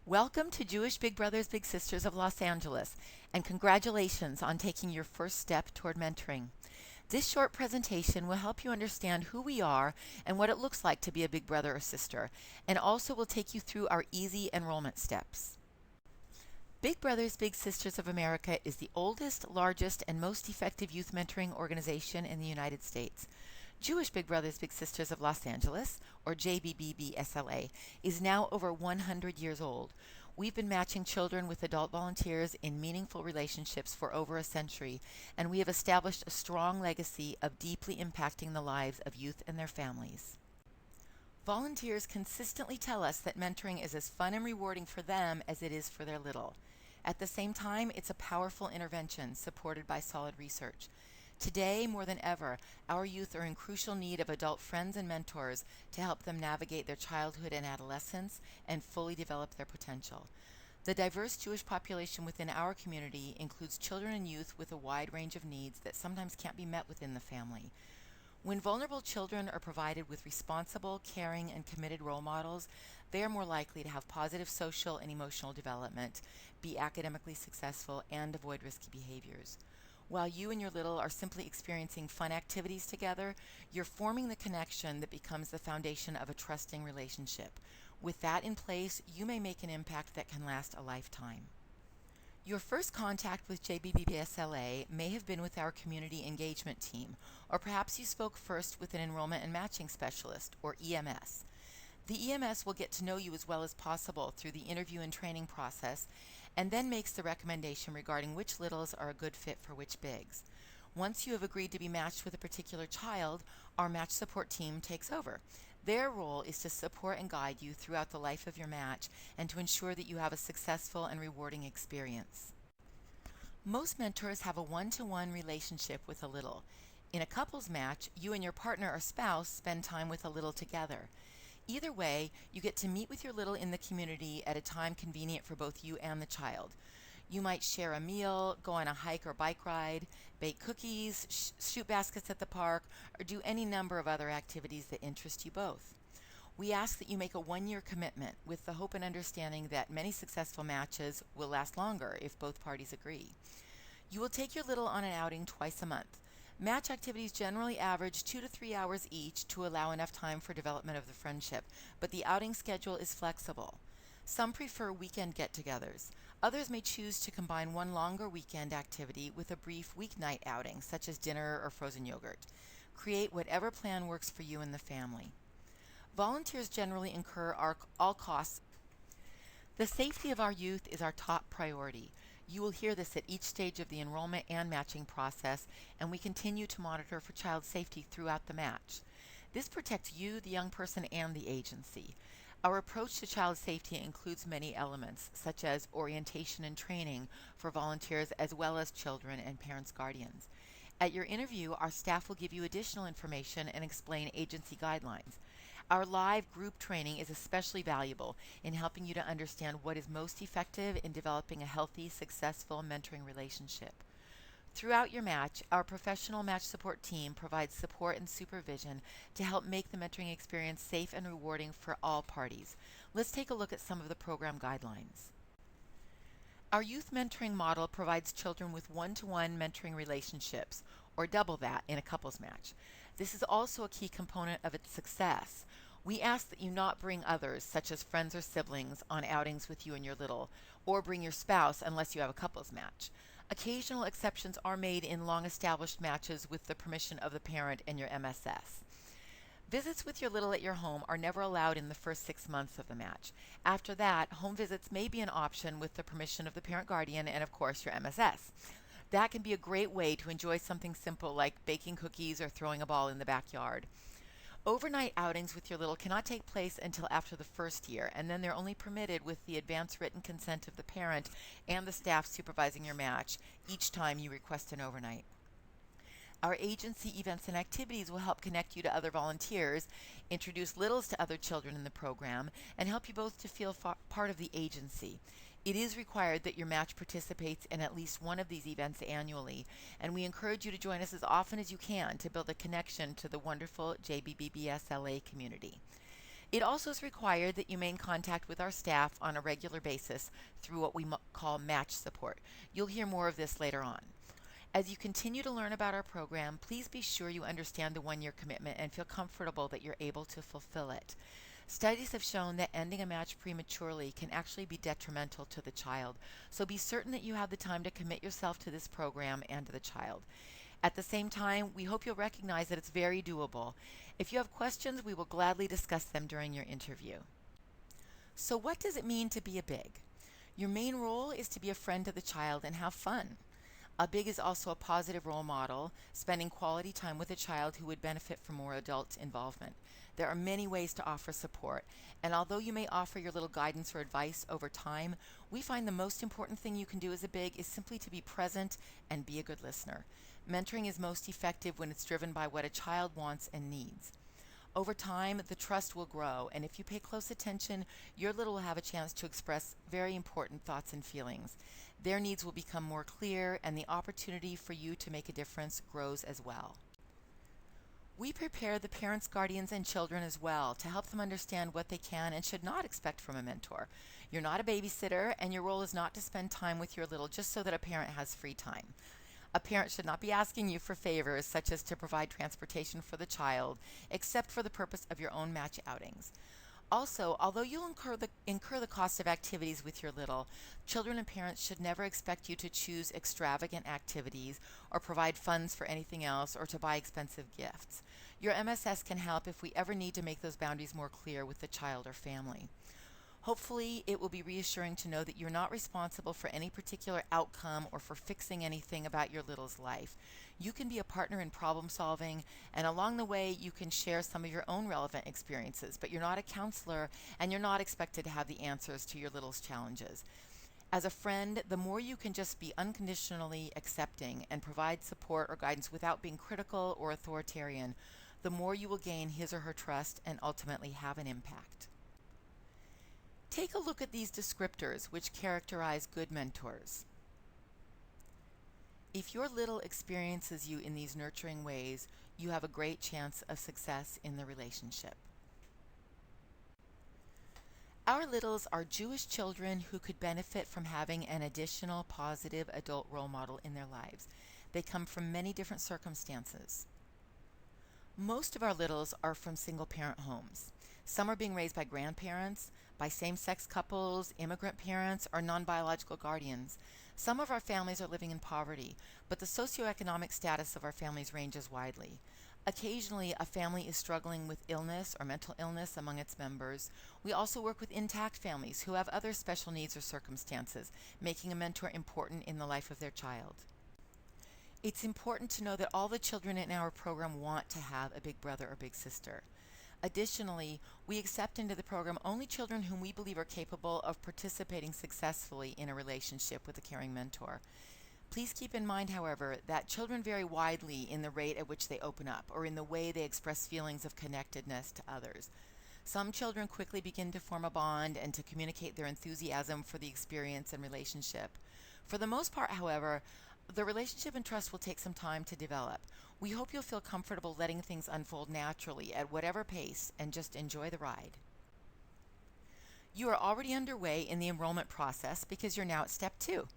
Welcome to Jewish Big Brothers Big Sisters of Los Angeles, and congratulations on taking your first step toward mentoring. This short presentation will help you understand who we are and what it looks like to be a big brother or sister, and also will take you through our easy enrollment steps. Big Brothers Big Sisters of America is the oldest, largest, and most effective youth mentoring organization in the United States. Jewish Big Brothers Big Sisters of Los Angeles, or JBBBSLA, is now over 100 years old. We've been matching children with adult volunteers in meaningful relationships for over a century, and we have established a strong legacy of deeply impacting the lives of youth and their families. Volunteers consistently tell us that mentoring is as fun and rewarding for them as it is for their little. At the same time, it's a powerful intervention supported by solid research. Today, more than ever, our youth are in crucial need of adult friends and mentors to help them navigate their childhood and adolescence and fully develop their potential. The diverse Jewish population within our community includes children and youth with a wide range of needs that sometimes can't be met within the family. When vulnerable children are provided with responsible, caring, and committed role models, they are more likely to have positive social and emotional development, be academically successful, and avoid risky behaviors. While you and your little are simply experiencing fun activities together, you're forming the connection that becomes the foundation of a trusting relationship. With that in place, you may make an impact that can last a lifetime. Your first contact with JBBBSLA may have been with our community engagement team, or perhaps you spoke first with an enrollment and matching specialist, or EMS. The EMS will get to know you as well as possible through the interview and training process, and then makes the recommendation regarding which littles are a good fit for which bigs. Once you have agreed to be matched with a particular child, our match support team takes over. Their role is to support and guide you throughout the life of your match and to ensure that you have a successful and rewarding experience. Most mentors have a one-to-one relationship with a little. In a couples match, you and your partner or spouse spend time with a little together. Either way, you get to meet with your little in the community at a time convenient for both you and the child. You might share a meal, go on a hike or bike ride, bake cookies, shoot baskets at the park, or do any number of other activities that interest you both. We ask that you make a one-year commitment with the hope and understanding that many successful matches will last longer if both parties agree. You will take your little on an outing twice a month. Match activities generally average 2 to 3 hours each to allow enough time for development of the friendship, but the outing schedule is flexible. Some prefer weekend get-togethers. Others may choose to combine one longer weekend activity with a brief weeknight outing, such as dinner or frozen yogurt. Create whatever plan works for you and the family. Volunteers generally incur all costs. The safety of our youth is our top priority. You will hear this at each stage of the enrollment and matching process, and we continue to monitor for child safety throughout the match. This protects you, the young person, and the agency. Our approach to child safety includes many elements, such as orientation and training for volunteers as well as children and parents' guardians. At your interview, our staff will give you additional information and explain agency guidelines. Our live group training is especially valuable in helping you to understand what is most effective in developing a healthy, successful mentoring relationship. Throughout your match, our professional match support team provides support and supervision to help make the mentoring experience safe and rewarding for all parties. Let's take a look at some of the program guidelines. Our youth mentoring model provides children with one-to-one mentoring relationships, or double that in a couples match. This is also a key component of its success. We ask that you not bring others, such as friends or siblings, on outings with you and your little, or bring your spouse unless you have a couples match. Occasional exceptions are made in long-established matches with the permission of the parent and your MSS. Visits with your little at your home are never allowed in the first 6 months of the match. After that, home visits may be an option with the permission of the parent guardian and, of course, your MSS. That can be a great way to enjoy something simple like baking cookies or throwing a ball in the backyard. Overnight outings with your little cannot take place until after the first year, and then they're only permitted with the advance written consent of the parent and the staff supervising your match each time you request an overnight. Our agency events and activities will help connect you to other volunteers, introduce littles to other children in the program, and help you both to feel part of the agency. It is required that your match participates in at least one of these events annually, and we encourage you to join us as often as you can to build a connection to the wonderful JBBBSLA community. It also is required that you maintain contact with our staff on a regular basis through what we call match support. You'll hear more of this later on. As you continue to learn about our program, please be sure you understand the one-year commitment and feel comfortable that you're able to fulfill it. Studies have shown that ending a match prematurely can actually be detrimental to the child, so be certain that you have the time to commit yourself to this program and to the child. At the same time, we hope you'll recognize that it's very doable. If you have questions, we will gladly discuss them during your interview. So what does it mean to be a big? Your main role is to be a friend to the child and have fun. A big is also a positive role model, spending quality time with a child who would benefit from more adult involvement. There are many ways to offer support, and although you may offer your little guidance or advice over time, we find the most important thing you can do as a big is simply to be present and be a good listener. Mentoring is most effective when it's driven by what a child wants and needs. Over time, the trust will grow, and if you pay close attention, your little will have a chance to express very important thoughts and feelings. Their needs will become more clear, and the opportunity for you to make a difference grows as well. We prepare the parents, guardians, and children as well to help them understand what they can and should not expect from a mentor. You're not a babysitter, and your role is not to spend time with your little just so that a parent has free time. A parent should not be asking you for favors, such as to provide transportation for the child, except for the purpose of your own match outings. Also, although you'll incur the cost of activities with your little, children and parents should never expect you to choose extravagant activities or provide funds for anything else or to buy expensive gifts. Your MSS can help if we ever need to make those boundaries more clear with the child or family. Hopefully, it will be reassuring to know that you're not responsible for any particular outcome or for fixing anything about your little's life. You can be a partner in problem solving, and along the way, you can share some of your own relevant experiences, but you're not a counselor, and you're not expected to have the answers to your little's challenges. As a friend, the more you can just be unconditionally accepting and provide support or guidance without being critical or authoritarian, the more you will gain his or her trust and ultimately have an impact. Take a look at these descriptors which characterize good mentors. If your little experiences you in these nurturing ways, you have a great chance of success in the relationship. Our littles are Jewish children who could benefit from having an additional positive adult role model in their lives. They come from many different circumstances. Most of our littles are from single-parent homes. Some are being raised by grandparents, by same-sex couples, immigrant parents, or non-biological guardians. Some of our families are living in poverty, but the socioeconomic status of our families ranges widely. Occasionally, a family is struggling with illness or mental illness among its members. We also work with intact families who have other special needs or circumstances, making a mentor important in the life of their child. It's important to know that all the children in our program want to have a big brother or big sister. Additionally, we accept into the program only children whom we believe are capable of participating successfully in a relationship with a caring mentor. Please keep in mind, however, that children vary widely in the rate at which they open up or in the way they express feelings of connectedness to others. Some children quickly begin to form a bond and to communicate their enthusiasm for the experience and relationship. For the most part, however, the relationship and trust will take some time to develop. We hope you'll feel comfortable letting things unfold naturally at whatever pace and just enjoy the ride. You are already underway in the enrollment process because you're now at step 2.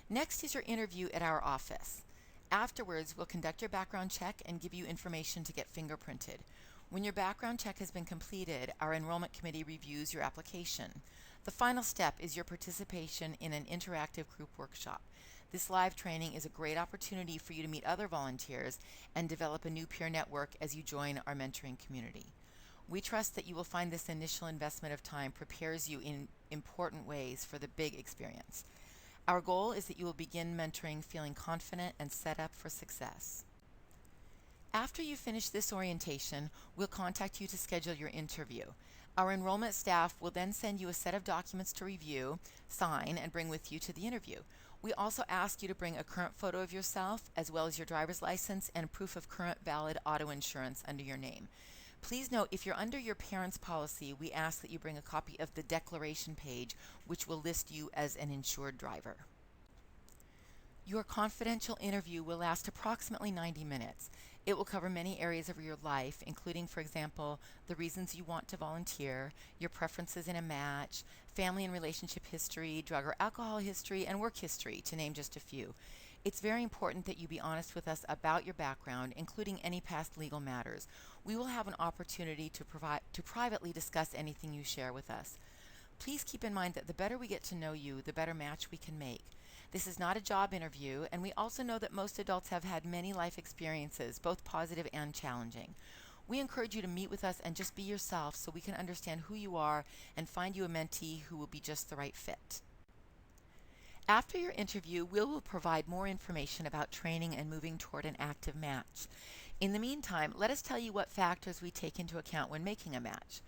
Next is your interview at our office. Afterwards, we'll conduct your background check and give you information to get fingerprinted. When your background check has been completed, our enrollment committee reviews your application. The final step is your participation in an interactive group workshop. This live training is a great opportunity for you to meet other volunteers and develop a new peer network as you join our mentoring community. We trust that you will find this initial investment of time prepares you in important ways for the big experience. Our goal is that you will begin mentoring feeling confident and set up for success. After you finish this orientation, we'll contact you to schedule your interview. Our enrollment staff will then send you a set of documents to review, sign, and bring with you to the interview. We also ask you to bring a current photo of yourself, as well as your driver's license and proof of current valid auto insurance under your name. Please note, if you're under your parents' policy, we ask that you bring a copy of the declaration page, which will list you as an insured driver. Your confidential interview will last approximately 90 minutes. It will cover many areas of your life, including, for example, the reasons you want to volunteer, your preferences in a match, family and relationship history, drug or alcohol history, and work history, to name just a few. It's very important that you be honest with us about your background, including any past legal matters. We will have an opportunity to privately discuss anything you share with us. Please keep in mind that the better we get to know you, the better match we can make. This is not a job interview, and we also know that most adults have had many life experiences, both positive and challenging. We encourage you to meet with us and just be yourself so we can understand who you are and find you a mentee who will be just the right fit. After your interview, we will provide more information about training and moving toward an active match. In the meantime, let us tell you what factors we take into account when making a match.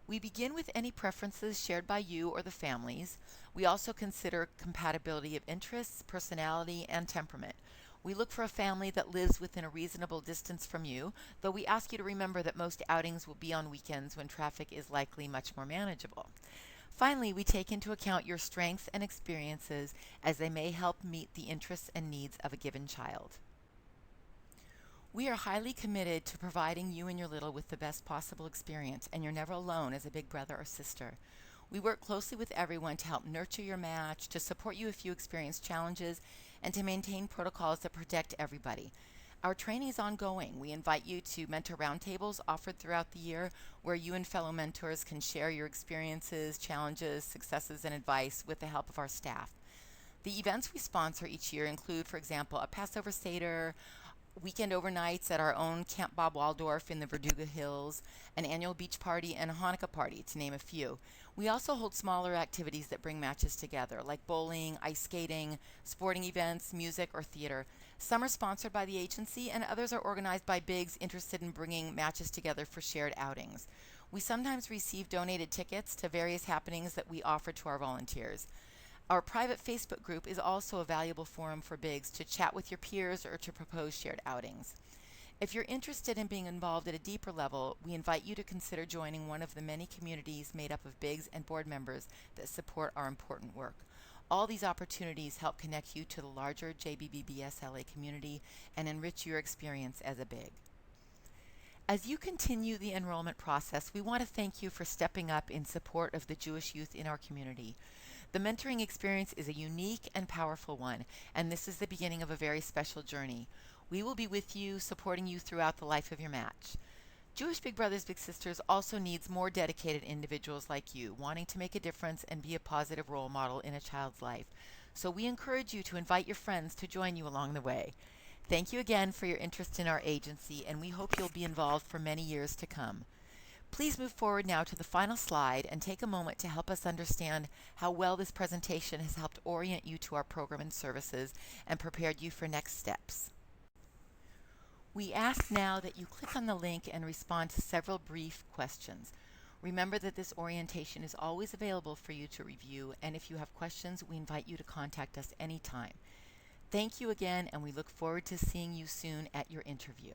We begin with any preferences shared by you or the families. We also consider compatibility of interests, personality, and temperament. We look for a family that lives within a reasonable distance from you, though we ask you to remember that most outings will be on weekends when traffic is likely much more manageable. Finally, we take into account your strengths and experiences as they may help meet the interests and needs of a given child. We are highly committed to providing you and your little with the best possible experience, and you're never alone as a big brother or sister. We work closely with everyone to help nurture your match, to support you if you experience challenges, and to maintain protocols that protect everybody. Our training is ongoing. We invite you to mentor roundtables offered throughout the year where you and fellow mentors can share your experiences, challenges, successes, and advice with the help of our staff. The events we sponsor each year include, for example, a Passover Seder, weekend overnights at our own Camp Bob Waldorf in the Verduga Hills, an annual beach party, and a Hanukkah party, to name a few. We also hold smaller activities that bring matches together, like bowling, ice skating, sporting events, music, or theater. Some are sponsored by the agency, and others are organized by bigs interested in bringing matches together for shared outings. We sometimes receive donated tickets to various happenings that we offer to our volunteers. Our private Facebook group is also a valuable forum for bigs to chat with your peers or to propose shared outings. If you're interested in being involved at a deeper level, we invite you to consider joining one of the many communities made up of bigs and board members that support our important work. All these opportunities help connect you to the larger JBBBSLA community and enrich your experience as a big. As you continue the enrollment process, we want to thank you for stepping up in support of the Jewish youth in our community. The mentoring experience is a unique and powerful one, and this is the beginning of a very special journey. We will be with you, supporting you throughout the life of your match. Jewish Big Brothers Big Sisters also needs more dedicated individuals like you, wanting to make a difference and be a positive role model in a child's life. So we encourage you to invite your friends to join you along the way. Thank you again for your interest in our agency, and we hope you'll be involved for many years to come. Please move forward now to the final slide and take a moment to help us understand how well this presentation has helped orient you to our program and services and prepared you for next steps. We ask now that you click on the link and respond to several brief questions. Remember that this orientation is always available for you to review, and if you have questions, we invite you to contact us anytime. Thank you again, and we look forward to seeing you soon at your interview.